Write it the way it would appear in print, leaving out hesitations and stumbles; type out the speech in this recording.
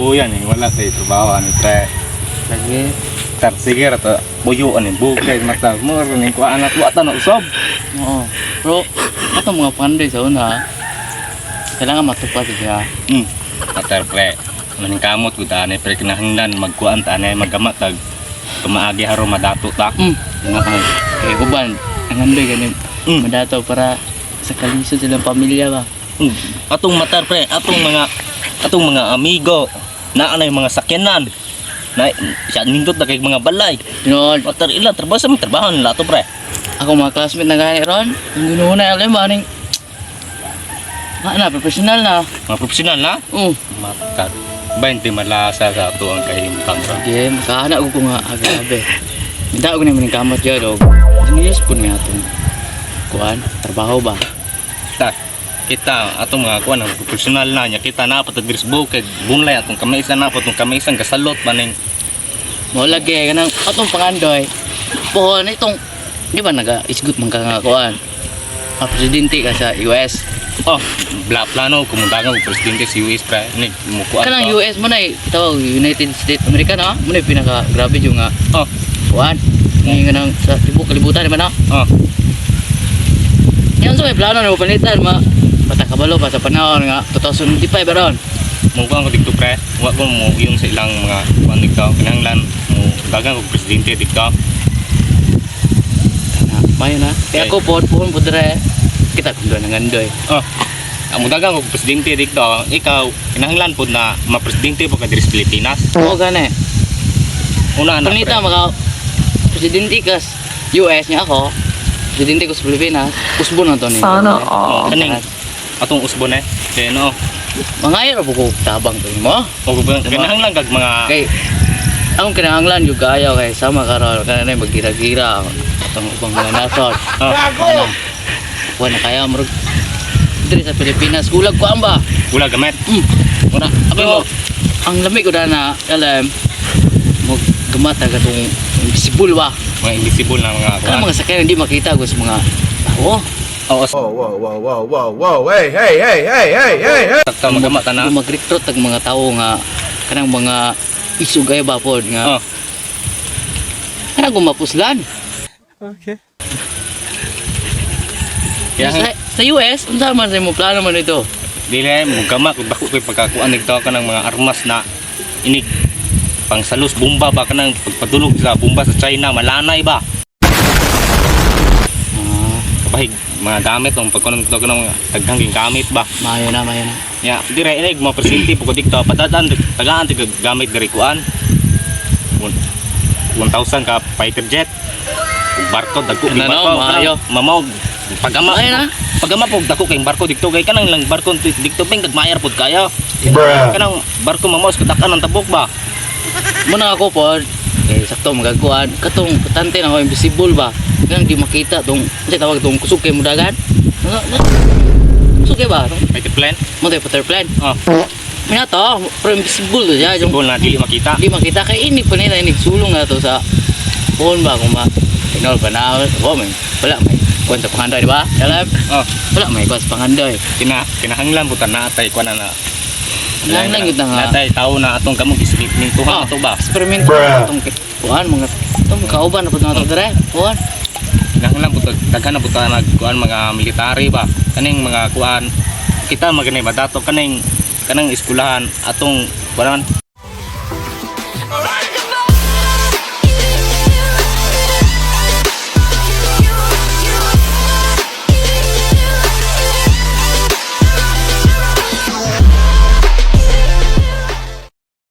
buyan eh, wala tayo trabaho ano pre. Lagi. Sige rata buyo ano bukay mata mo rin ko anak wa ta na usab. Oo. Pero ato mga panday sa una. Kailangan matupad siya. Matar pre. Maning kamot ko ta pre kinahanglan magkuan ta magamat tag kumaagi haro madato ta. Kaya uban, ang andoy ganun. Madato para sa kalisod silang pamilya ba. Atong matar pre, atong mga amigo na anay mga sakyanan. Na siya nindot na kay mga balay. Tinood. Matar ila trabaho sa mga trabaho nila to pre. Ako mga classmate na gani ron. Ang ginuhuna alam ba ning professional na. Mga profesional na? Matar. 20 malasa sa ato ang kahimtang ron. Sige, makahana ko nga agabe. Hindi ako naman yung kamot yun o. Siniyos po nga itong kuhan, trabaho ba? Kita atong mga kuan ang profesional na niya kita na patag bukid kay bunlay atong kamaisan na patong kamaisan gasalot maning Mo lagi kanang atong pangandoy. Pohon itong di ba naga-isgot man ka nga kuhan. Presidente ka sa US. Plano kumundagan ko presidente sa US pre ni mukuan Kanang US mo na tawag United States America na mo na pinaka grabe yung nga kuhan. Ngayon kanang sa tibok kalibutan naman na. Yan so may plano na panitan matakabalo pa sa panahon nga 2025 baron. Mukuan ko dito pre, wa ko mo yung sa ilang mga kuan dito kinahanglan mo dagan ko presidente dito. Mayo na. Kaya ako pohon po dire. Kita kundo nang gandoy. Amo dagan ko presidente dito. Ikaw kinahanglan pud na ma-presidente po ka diri sa Pilipinas. Oo gani. Una na. Panita maka presidente kas US niya ako. Presidente ko sa Pilipinas. Usbon na to ni. Sana kaning atong usbon kay no. Mangayo ra buko tabang to mo. O kinahanglan kag mga Kay ang kinahanglan yung gayo kay sama karon kanay maggira-gira atong ubang mga nasod. Wala kaya murag diri sa Pilipinas gulag ko amba. Gulag gamit. Una abi mo Ang lamig ko na alam mo gamata katong invisible ba. mga invisible na mga Ang mga sakyan hindi makita gusto mga tao. Oo. Whoa. Hey. Sakta magamata na. Kung mag-recruit ang mga tao nga kanang mga isugay ba pod nga. Kanang gumapuslan. Okay. Sa US, unsa man sa mo plano man ito? Dili mo gama kung bako koy pagkakuan nito kanang mga armas na inig pangsalos bomba ba kanang pagpadulog sa bomba sa China malanay ba. Kapahig mga gamit ng pagkunan nito kanang taghanging gamit ba. Mayo na. Ya, dire inig mga presidente pug dito padadaan tagaan tig gamit diri kuan. 1,000 ka fighter jet. Barko dagko Ano, barko. maayo. Mamaw pagama Ay na. pagama pug dako kay barko dito kay kanang lang barko dito ping gagmayar pud kayo. Kanang barko mamaw sa katakan ng tabok ba. Muna ako pod sakto magagkuan katong patante na ko invisible ba. Kanang di makita tong sa tawag tong kusog kay mudagan. Kusog kay ba? Fighter plane. Mo tay plane. Minato, pero invisible to siya. Yung Simbol na dili makita. di makita kay ini pa nila ini sulong na to sa phone ba kung tinol pa na may wala may kuan sa pangandoy di ba? Alam? Wala may kuan sa pangandoy. Kinahanglan butan na atay kuan na. Lang yun na nga. Natay tao na atong kamong isipin tuha ato ba. Experiment atong kuan mga itong kauban na pud na to dire. Kuan. Kinahanglan butan daghan na butan nagkuan mga military ba. Kaning mga kuan kita maganay madato kanang eskwelahan atong kuan